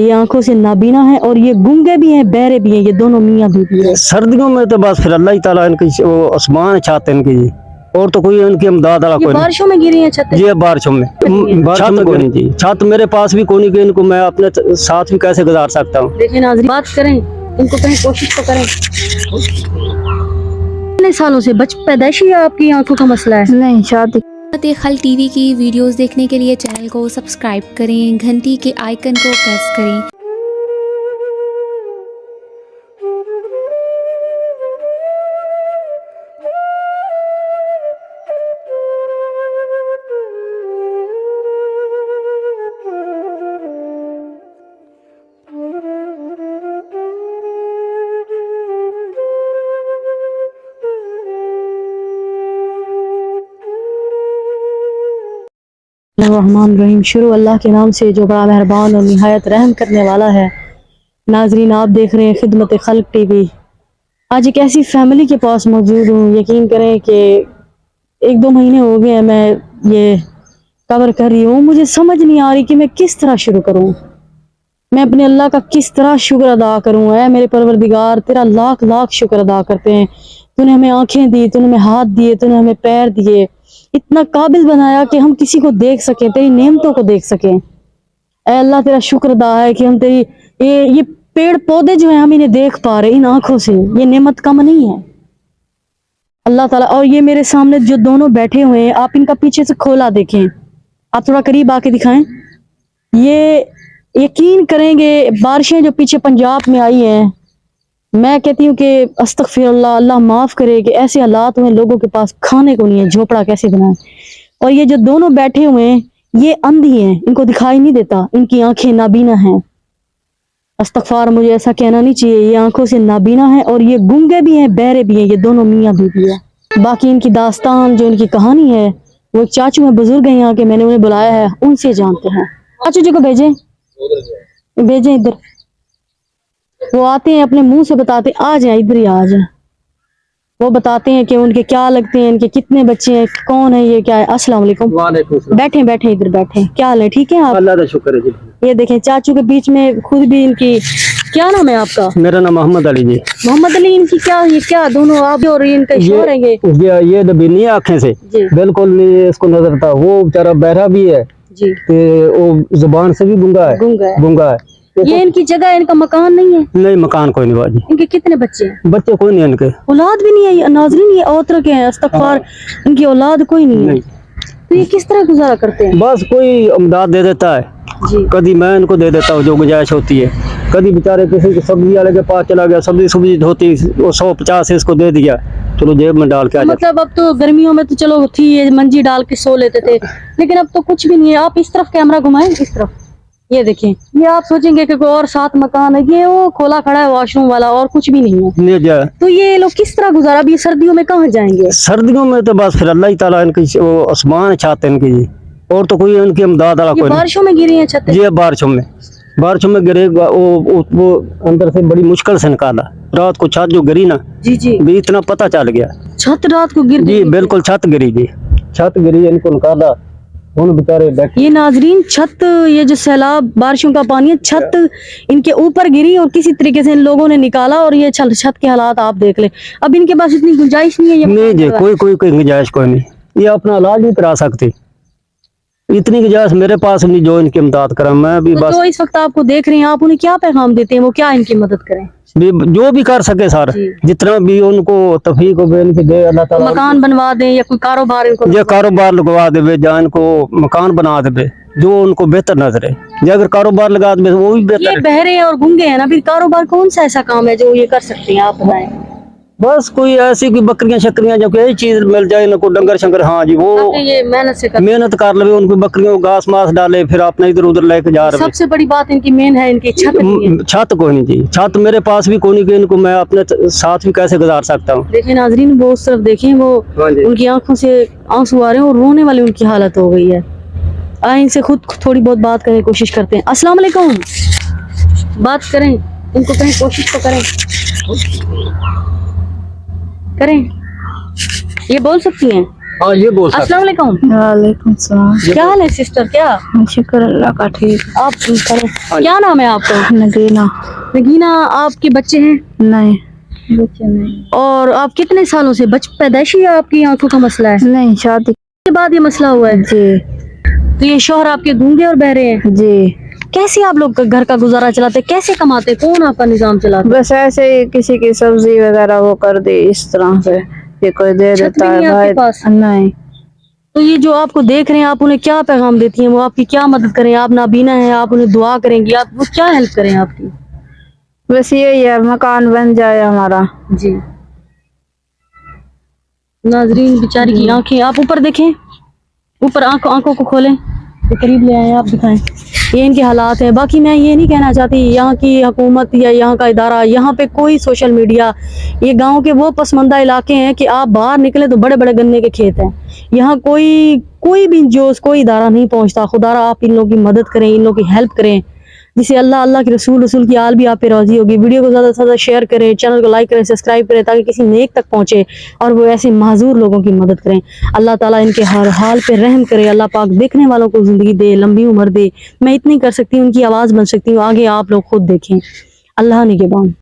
ये आंखों से नाबीना है और ये गूंगे भी हैं, बहरे भी हैं, ये दोनों मियाँ बीवी हैं। सर्दियों में तो बस फिर अल्लाह ही ताला इनकी वो आसमान छाते इनकी जी, और तो कोई इनकी इमदाद वाला ये कोई नहीं। बारिशों में गिरी हैं छत? ये बारिशों में छत कोई नहीं जी, छत मेरे पास भी कोई नहीं कि इनको मैं अपने साथ भी कैसे गुजार सकता हूँ। देखिए नाज़रीन, बात करें इनको, कहीं कोशिश तो करें। कितने सालों से पैदाइशी है आपकी आंखों का मसला है? नहीं, शादी। खल टीवी की वीडियोस देखने के लिए चैनल को सब्सक्राइब करें, घंटी के आइकन को प्रेस करें। रहमान रहीम, शुरू अल्लाह के नाम से जो बड़ा मेहरबान और निहायत रहम करने वाला है। नाजरीन, आप देख रहे हैं खिदमत खल्क टीवी। आज एक ऐसी फैमिली के पास मौजूद हूँ, यकीन करें कि 1-2 महीने हो गए हैं मैं ये कवर कर रही हूँ। मुझे समझ नहीं आ रही कि मैं किस तरह शुरू करूँ, मैं अपने अल्लाह का किस तरह शुक्र अदा करूँ। है मेरे परवरदिगार, तेरा लाख लाख शुक्र अदा करते हैं। तूने हमें आंखें दी, तूने हमें हाथ दिए, तूने हमें पैर दिए, इतना काबिल बनाया कि हम किसी को देख सकें, तेरी नेमतों को देख सकें। ऐ अल्लाह, तेरा शुक्र अदा है कि हम तेरी ये पेड़ पौधे जो हैं हम इन्हें देख पा रहे इन आंखों से। ये नेमत कम नहीं है अल्लाह ताला। और ये मेरे सामने जो दोनों बैठे हुए हैं, आप इनका पीछे से खोला देखें, आप थोड़ा करीब आके दिखाएं। ये यकीन करेंगे बारिशें जो पीछे पंजाब में आई हैं, मैं कहती हूँ कि अस्तगफिरुल्लाह, अल्लाह माफ़ करे कि ऐसे हालात हुए लोगों के पास खाने को नहीं है, झोपड़ा कैसे बनाए। और ये जो दोनों बैठे हुए हैं ये अंधी हैं, इनको दिखाई नहीं देता, इनकी आंखें नाबीना हैं। अस्तगफार, मुझे ऐसा कहना नहीं चाहिए। ये आंखों से नाबीना है और ये गूंगे भी हैं, बहरे भी हैं, ये दोनों मियाँ बीवी है। बाकी इनकी दास्तान, जो इनकी कहानी है, वो एक चाचू हैं, बुजुर्ग हैं यहाँ के, मैंने उन्हें बुलाया है, उनसे जानते हैं। चाचू जी को भेजें इधर, वो आते हैं अपने मुंह से बताते, आ जाए इधर ही आ जाए। वो बताते हैं कि उनके क्या लगते हैं, इनके कितने बच्चे हैं, कौन है, ये क्या है। अस्सलाम वालेकुम। बैठे बैठे इधर बैठे, क्या हाल है, ठीक है आप? अल्लाह का शुक्र है जी। ये देखें चाचू के बीच में खुद भी इनकी, क्या नाम है आपका? मेरा नाम मोहम्मद अली जी। मोहम्मद अली। इनकी क्या, ये क्या दोनों आप और इनका शोर है ये दबीनी आंखें से बिल्कुल नहीं इसको नजर था। वो बेचारा बहरा भी है जी, वो जुबान से भी गूंगा है। ये इनकी जगह, इनका मकान नहीं है? नहीं, मकान कोई नहीं बाजी। इनके कितने बच्चे हैं? बच्चे कोई नहीं, इनके औलाद भी नहीं है। नाज़रीन, ये औतर के हैं, अस्तगफार, इनकी औलाद कोई नहीं है। तो ये किस तरह गुजारा करते हैं? बस कोई इमदाद दे देता है जी, कभी मैं इनको दे देता हूँ जो गुंजाइश होती है। कभी बेचारे किसी सब्जी वाले के पास चला गया, सब्जी धोती, वो 150 इसको दे दिया, चलो जेब में डाल के आ जाता। मतलब अब तो गर्मियों में तो चलो थी, ये मंजी डाल के सो लेते थे, लेकिन अब तो कुछ भी नहीं है। आप इस तरफ कैमरा घुमाएं, इस तरफ, ये देखें। ये आप सोचेंगे कि कोई और 7 मकान है, ये वो खोला खड़ा है वॉशरूम वाला, और कुछ भी नहीं है। नहीं, तो ये लोग किस तरह गुजारा? अब ये सर्दियों में कहाँ जाएंगे? सर्दियों में तो बस फिर अल्लाह ही ताला इनकी वो आसमान छाते इनकी जी, और तो कोई इनकी इमदाद वाला कोई नहीं। बारिशों में गिरी हैं छत? जी, बारिशों में गिरेगा। वो अंदर से बड़ी मुश्किल से निकाला। रात को छत जो गिरी ना जी भी, इतना पता चल गया। छत रात को गिर जी बिल्कुल, छत गिरी जी, छत गिरी, इनको निकाला, उन बेचारे बैठे। ये नाजरीन, छत, ये जो सैलाब बारिशों का पानी है, छत इनके ऊपर गिरी और किसी तरीके से इन लोगों ने निकाला। और ये छत के हालात आप देख ले। अब इनके पास इतनी गुंजाइश नहीं है। नहीं जी, कोई गुंजाइश कोई नहीं। ये अपना इलाज नहीं करा सकती, इतनी गुंजाइश मेरे पास नहीं जो इनकी इमदाद करा। मैं भी बस जो इस वक्त आपको देख रहे हैं, आप उन्हें क्या पैगाम देते हैं, वो क्या इनकी मदद करें? जो भी कर सके सर, जितना भी उनको तौफीक हो इनकी दे अल्लाह ताला। मकान बनवा दें या कोई कारोबार इनको, ये कारोबार लगवा दे, या इनको मकान बना दे जो उनको बेहतर नजर है। या अगर कारोबार लगा दे वो भी बेहतर। ये बहरे और गूंगे हैं ना, फिर कारोबार कौन सा ऐसा काम है जो ये कर सकते हैं, आप बताएं। बस कोई ऐसी कोई बकरियां शक्रियां जब कोई चीज मिल जाए इनको, डंगर शंकर, हाँ जी, वो ये मेहनत कर ले, उनको बकरियों को घास मास डाले, फिर अपने इधर उधर लेके जा रहे। सबसे बड़ी बात इनकी मेन है इनकी छत। छत कोई नहीं जी, छत मेरे पास भी कोई नहीं कि इनको मैं अपने साथ भी कैसे गुजार सकता हूँ। देखिए नाजरीन, वो उस तरफ देखें, वो उनकी आंखों से आंसू आ रहे हैं और रोने वाली उनकी हालत हो गई है। आए इनसे खुद थोड़ी बहुत बात करने की कोशिश करते हैं। अस्सलाम वालेकुम, बात करें इनको, कहीं कोशिश तो करें। ये बोल सकती हैं? हाँ ये बोल सकते अस्सलाम वालेकुम। वालेकुम सलाम। क्या हाल है सिस्टर? क्या शुक्र अल्लाह का, ठीक। आप करें, क्या नाम है आपका? नगीना। नगीना, आपके बच्चे हैं? नहीं, बच्चे नहीं। और आप कितने सालों से पैदाइशी आपकी आंखों का मसला है? नहीं, शादी के बाद ये मसला हुआ है? जी तो ये शोहर आपके गूंगे और बहरे हैं? जी। कैसे आप लोग घर का गुजारा चलाते, कैसे कमाते, कौन आपका निजाम चलाता? बस ऐसे ही किसी की सब्जी वगैरह वो कर दी इस तरह से, ये कोई दे छत देता भी नहीं है है आपके भाई। पास? नहीं। तो ये जो आपको देख रहे हैं, आप उन्हें क्या पैगाम देती हैं? वो आपकी क्या मदद करें? आप नाबीना हैं, आप उन्हें दुआ करेंगी, आप वो क्या हेल्प करें आपकी? बस यही है, मकान बन जाए हमारा। जी नाजरीन, बेचारी की आंखें, आप ऊपर देखें, ऊपर आंखों को खोलें, ये करीब ले आए, आप दिखाएं, ये इनके हालात हैं। बाकी मैं ये नहीं कहना चाहती यहाँ की हुकूमत या यहाँ का इदारा, यहाँ पे कोई सोशल मीडिया, ये गांव के वो पसमंदा इलाके हैं कि आप बाहर निकले तो बड़े बड़े गन्ने के खेत हैं। यहाँ कोई भी जोश, कोई इदारा नहीं पहुँचता। खुदारा आप इन लोगों की मदद करें, इन लोगों की हेल्प करें, जिसे अल्लाह के रसूल की आल भी आप पे राजी होगी। वीडियो को ज़्यादा से ज़्यादा शेयर करें, चैनल को लाइक करें, सब्सक्राइब करें, ताकि किसी नेक तक पहुँचे और वो ऐसे माजूर लोगों की मदद करें। अल्लाह ताला इनके हर हाल पे रहम करे। अल्लाह पाक देखने वालों को ज़िंदगी दे, लंबी उम्र दे। मैं इतनी कर सकती हूँ, उनकी आवाज़ बन सकती हूँ। आगे आप लोग खुद देखें। अल्लाह निगहबान।